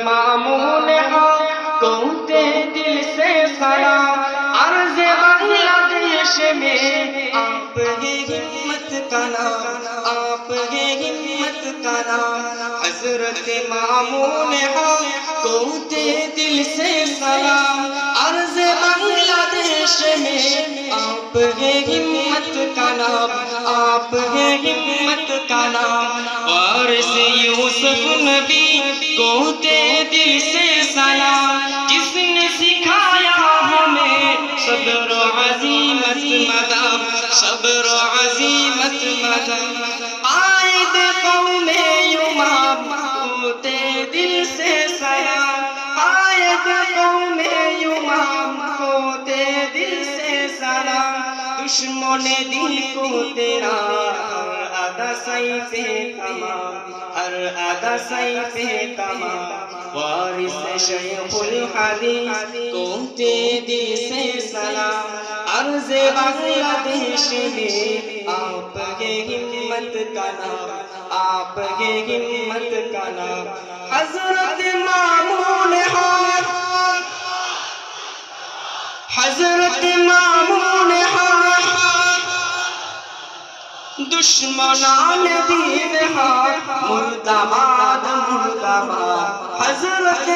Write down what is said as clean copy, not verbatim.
मामून कहते दिल से सलाम। अर्ज़ बांग्लादेश में आप है हिम्मत का नाम, आप है हिम्मत का नाम। हज़रत मामून कहते दिल से सलाम। अर्ज़ बांग्लादेश में आप है हिम्मत का नाम, आप है हिम्मत का नाम। वारिस यूसुफ नबी कहते दिल से सलाम। जिसने सिखाया हमें सब्र अज़ीमत मदाम, सब्र अज़ीमत मदाम। आयद कौमे युमाम कहते दिल से सलाम। आयद कौमे युमाम कहते दिल से सलाम। दुश्मने दिल को तेरा आधा सैफे तमाम, हर आधा सैफे तमाम। वारिस शेखुल हदीस कहते दिल से सलाम। अर्ज़ बांग्लादेश में आप है हिम्मत का नाम, आप है हिम्मत का नाम। हज़रत मामून हज़रत मामून दुश्मनान दीन हाथ मुर्दाबाद मुर्दाबाद। हज़रत